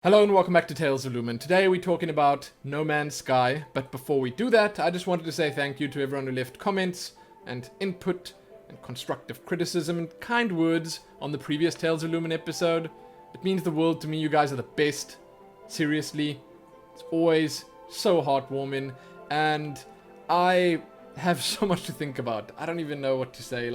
Hello and welcome back to Tales of Lumin. Today we're talking about No Man's Sky, but before we do that, I just wanted to say thank you to everyone who left comments and input and constructive criticism and kind words on the previous Tales of Lumin episode. It means the world to me. You guys are the best. Seriously. It's always so heartwarming, and I have so much to think about. I don't even know what to say.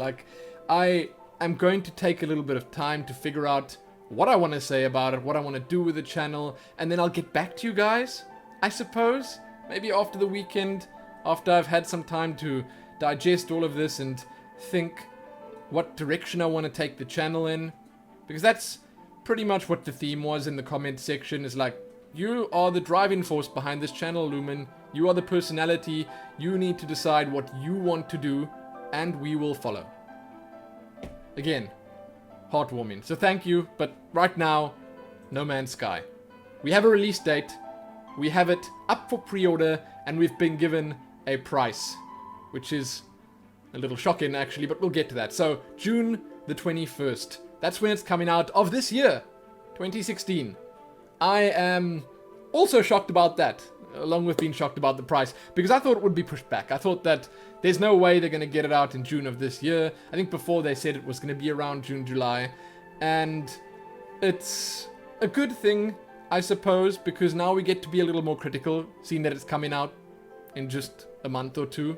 I am going to take a little bit of time to figure out what I want to say about it, what I want to do with the channel, and then I'll get back to you guys, I suppose. Maybe after the weekend, after I've had some time to digest all of this and think what direction I want to take the channel in. Because that's pretty much what the theme was in the comment section, is like, you are the driving force behind this channel, Lumin. You are the personality. You need to decide what you want to do, and we will follow. Again, heartwarming. So thank you, but right now, No Man's Sky. We have a release date, we have it up for pre-order, and we've been given a price, which is a little shocking actually, but we'll get to that. So, June the 21st. That's when it's coming out of this year, 2016. I am also shocked about that, along with being shocked about the price, because I thought it would be pushed back. I thought that there's no way they're going to get it out in June of this year. I think before they said it was going to be around June, July. And it's a good thing, I suppose, because now we get to be a little more critical, seeing that it's coming out in just a month or two.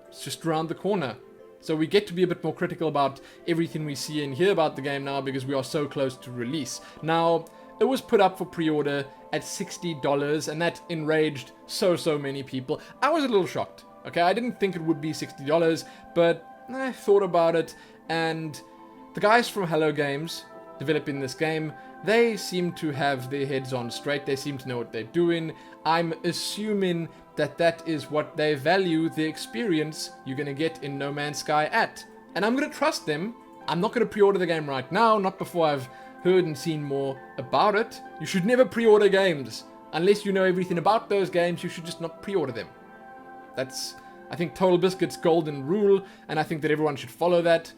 It's just around the corner. So we get to be a bit more critical about everything we see and hear about the game now, because we are so close to release. Now, it was put up for pre-order at $60, and that enraged so many people. I was a little shocked. Okay, I didn't think it would be $60, but I thought about it, and the guys from Hello Games developing this game, they seem to have their heads on straight. They seem to know what they're doing. I'm assuming that that is what they value the experience you're going to get in No Man's Sky at. And I'm going to trust them. I'm not going to pre-order the game right now, not before I've heard and seen more about it. You should never pre-order games. Unless you know everything about those games, you should just not pre-order them. That's, I think, ToL Biscuit's golden rule, and I think that everyone should follow that.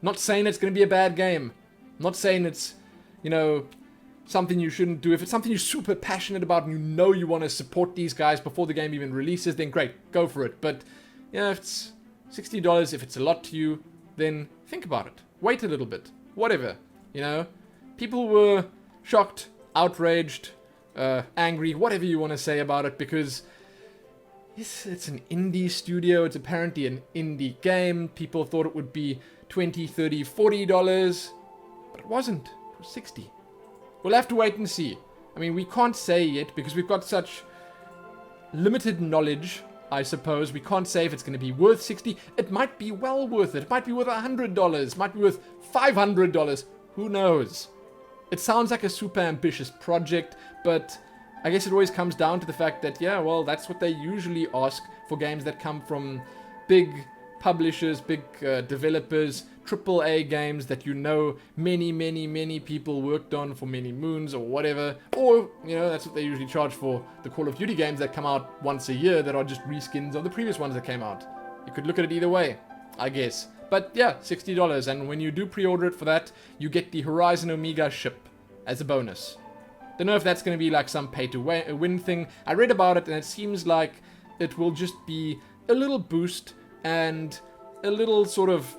Not saying it's going to be a bad game. Not saying it's, something you shouldn't do. If it's something you're super passionate about and you know you want to support these guys before the game even releases, then great, go for it. But, if it's $60, if it's a lot to you, then think about it. Wait a little bit. Whatever, People were shocked, outraged, angry, whatever you want to say about it, because yes, it's an indie studio. It's apparently an indie game. People thought it would be $20, $30, $40, but it wasn't. It was $60. We'll have to wait and see. I mean, we can't say yet because we've got such limited knowledge, I suppose. We can't say if it's going to be worth $60. It might be well worth it. It might be worth $100. It might be worth $500. Who knows? It sounds like a super ambitious project, but I guess it always comes down to the fact that, that's what they usually ask for games that come from big publishers, big developers, AAA games that many people worked on for many moons or whatever. Or, that's what they usually charge for the Call of Duty games that come out once a year that are just reskins of the previous ones that came out. You could look at it either way, I guess. But yeah, $60, and when you do pre-order it for that, you get the Horizon Omega ship as a bonus. Don't know if that's going to be like some pay-to-win thing. I read about it, and it seems like it will just be a little boost and a little sort of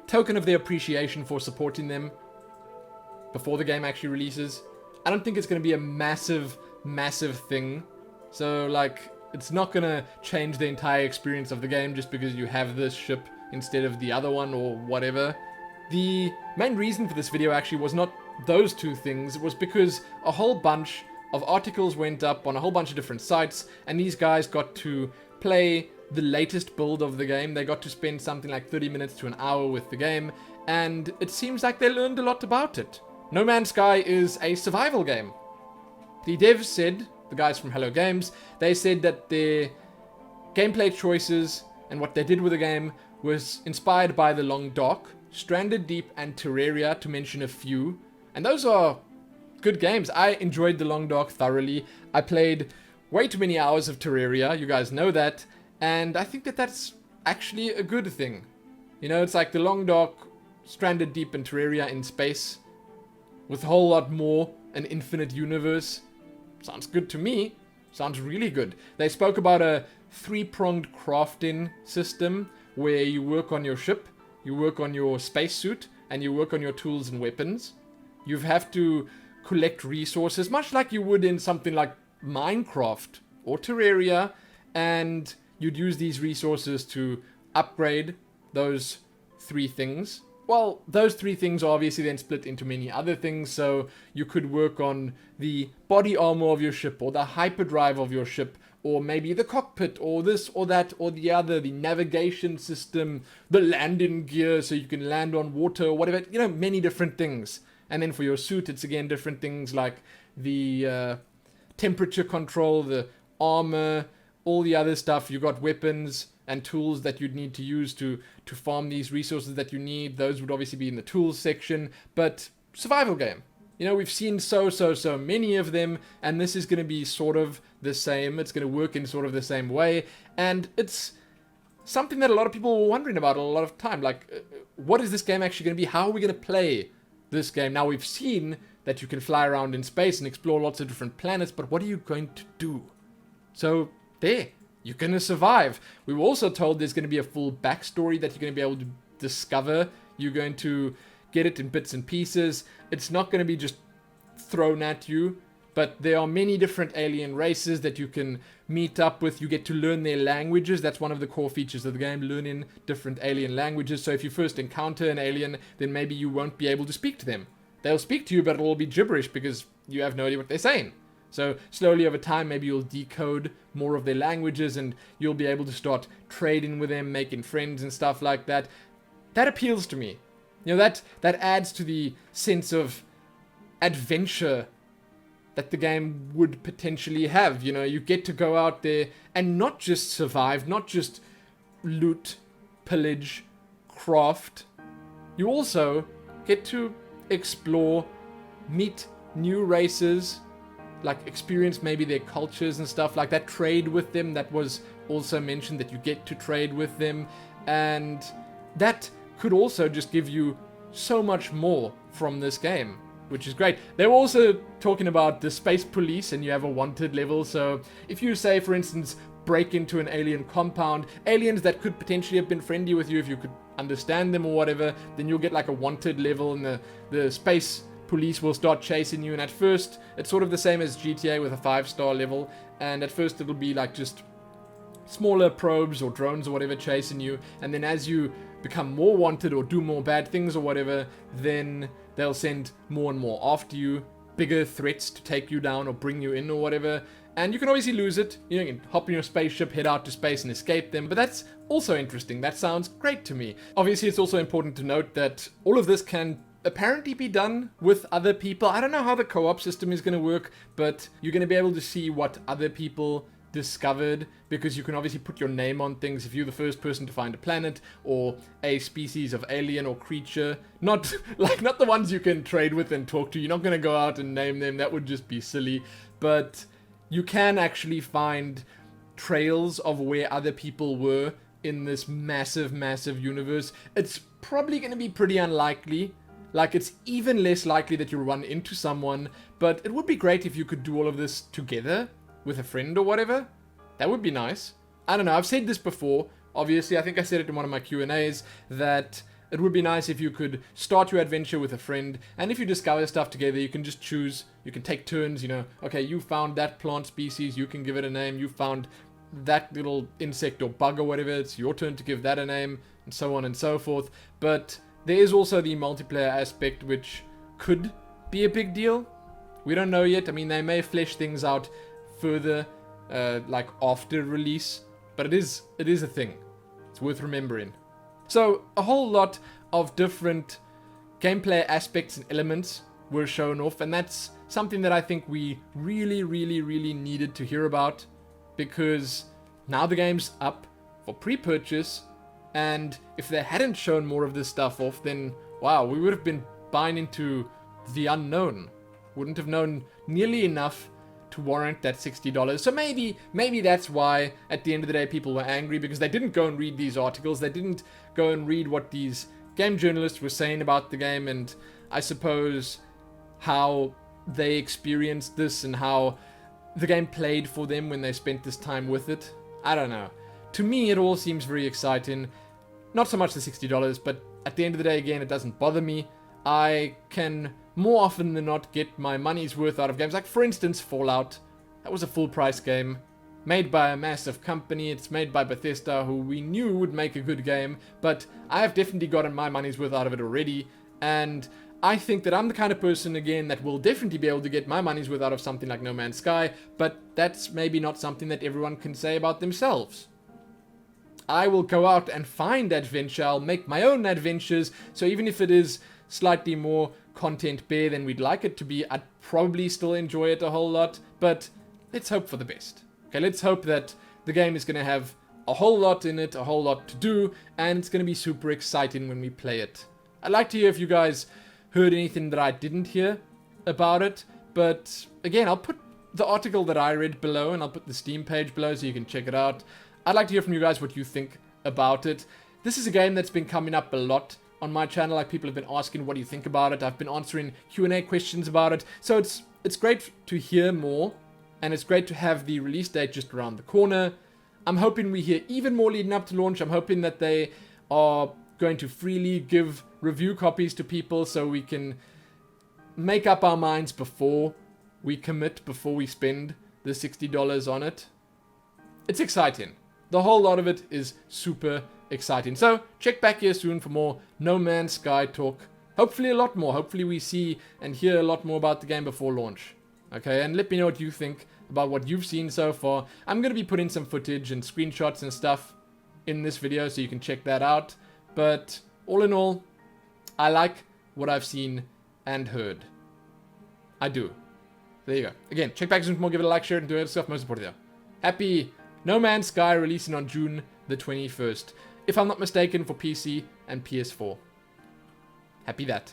token of their appreciation for supporting them before the game actually releases. I don't think it's going to be a massive thing. So, it's not going to change the entire experience of the game just because you have this ship instead of the other one or whatever. The main reason for this video actually was not those two things. It was because a whole bunch of articles went up on a whole bunch of different sites, and these guys got to play the latest build of the game. They got to spend something like 30 minutes to an hour with the game, and it seems like they learned a lot about it. No Man's Sky is a survival game. The devs said, the guys from Hello Games, they said that their gameplay choices and what they did with the game was inspired by The Long Dark, Stranded Deep, and Terraria, to mention a few. And those are good games. I enjoyed The Long Dark thoroughly. I played way too many hours of Terraria, you guys know that, and I think that that's actually a good thing. It's like The Long Dark, Stranded Deep, and Terraria in space, with a whole lot more an infinite universe. Sounds good to me. Sounds really good. They spoke about a 3-pronged crafting system where you work on your ship, you work on your spacesuit, and you work on your tools and weapons. You have to collect resources, much like you would in something like Minecraft or Terraria, and you'd use these resources to upgrade those 3 things. Well, those 3 things are obviously then split into many other things, so you could work on the body armor of your ship, or the hyperdrive of your ship, or maybe the cockpit, or this, or that, or the other, the navigation system, the landing gear, so you can land on water, or whatever, you know, many different things. And then for your suit, it's again different things like the temperature control, the armor, all the other stuff. You got weapons and tools that you'd need to use to farm these resources that you need. Those would obviously be in the tools section, but survival game. You know, we've seen so many of them, and this is going to be sort of the same. It's going to work in sort of the same way, and it's something that a lot of people were wondering about a lot of time. Like, what is this game actually going to be? How are we going to play this game? Now, we've seen that you can fly around in space and explore lots of different planets, but what are you going to do? So, there. You're going to survive. We were also told there's going to be a full backstory that you're going to be able to discover. You're going to get it in bits and pieces. It's not going to be just thrown at you, but there are many different alien races that you can meet up with. You get to learn their languages. That's one of the core features of the game, learning different alien languages. So if you first encounter an alien, then maybe you won't be able to speak to them. They'll speak to you, but it'll all be gibberish because you have no idea what they're saying. So slowly over time, maybe you'll decode more of their languages and you'll be able to start trading with them, making friends and stuff like that. That appeals to me. You know, that adds to the sense of adventure that the game would potentially have. You know, you get to go out there and not just survive, not just loot, pillage, craft. You also get to explore, meet new races, like experience maybe their cultures and stuff like that, trade with them. That was also mentioned, that you get to trade with them, and that could also just give you so much more from this game, which is great. They were also talking about the space police, and you have a wanted level. So if you say, for instance, break into an alien compound, aliens that could potentially have been friendly with you if you could understand them or whatever, then you'll get like a wanted level, and the space police will start chasing you. And at first it's sort of the same as GTA with a 5-star level, and at first it'll be like just smaller probes or drones or whatever chasing you, and then as you become more wanted or do more bad things or whatever, then they'll send more and more after you, bigger threats to take you down or bring you in or whatever. And you can obviously lose it. You know, you can hop in your spaceship, head out to space and escape them, but that's also interesting. That sounds great to me. Obviously, it's also important to note that all of this can apparently be done with other people. I don't know how the co-op system is going to work, but you're going to be able to see what other people discovered, because you can obviously put your name on things if you're the first person to find a planet or a species of alien or creature. Not the ones you can trade with and talk to. You're not going to go out and name them. That would just be silly. But you can actually find trails of where other people were in this massive universe. It's probably going to be pretty unlikely. Like, it's even less likely that you'll run into someone, but it would be great if you could do all of this together with a friend or whatever. That would be nice. I don't know, I've said this before, obviously. I think I said it in one of my Q&As, that it would be nice if you could start your adventure with a friend, and if you discover stuff together, you can just choose, you can take turns, you know, okay, you found that plant species, you can give it a name, you found that little insect or bug or whatever, it's your turn to give that a name, and so on and so forth. But there is also the multiplayer aspect, which could be a big deal. We don't know yet. I mean, they may flesh things out further, like after release, but it is a thing. It's worth remembering. So a whole lot of different gameplay aspects and elements were shown off, and that's something that I think we really needed to hear about, because now the game's up for pre-purchase. And if they hadn't shown more of this stuff off, then wow, we would have been buying into the unknown. Wouldn't have known nearly enough to warrant that $60. So maybe that's why at the end of the day people were angry, because they didn't go and read these articles. They didn't go and read what these game journalists were saying about the game, and I suppose how they experienced this and how the game played for them when they spent this time with it. I don't know. To me, it all seems very exciting. Not so much the $60, but at the end of the day, again, it doesn't bother me. I can more often than not get my money's worth out of games. Like, for instance, Fallout. That was a full price game. Made by a massive company. It's made by Bethesda, who we knew would make a good game. But I have definitely gotten my money's worth out of it already. And I think that I'm the kind of person, again, that will definitely be able to get my money's worth out of something like No Man's Sky. But that's maybe not something that everyone can say about themselves. I will go out and find adventure. I'll make my own adventures. So even if it is slightly more content bare than we'd like it to be, I'd probably still enjoy it a whole lot. But let's hope for the best. Okay, let's hope that the game is going to have a whole lot in it, a whole lot to do, and it's going to be super exciting when we play it. I'd like to hear if you guys heard anything that I didn't hear about it, but again, I'll put the article that I read below, and I'll put the Steam page below so you can check it out. I'd like to hear from you guys what you think about it. This is a game that's been coming up a lot on my channel. Like, people have been asking what do you think about it. I've been answering Q&A questions about it, so it's great to hear more. And it's great to have the release date just around the corner. I'm hoping we hear even more leading up to launch. I'm hoping that they are going to freely give review copies to people so we can make up our minds before we commit, before we spend the $60 on it. It's exciting. The whole lot of it is super exciting. So check back here soon for more No Man's Sky talk. Hopefully a lot more. Hopefully we see and hear a lot more about the game before launch. Okay, and let me know what you think about what you've seen so far. I'm going to be putting some footage and screenshots and stuff in this video so you can check that out. But all in all, I like what I've seen and heard. I do. There you go. Again, check back soon for more. Give it a like, share it, and do other stuff. Most important, happy No Man's Sky releasing on June the 21st. If I'm not mistaken, for PC and PS4. Happy that.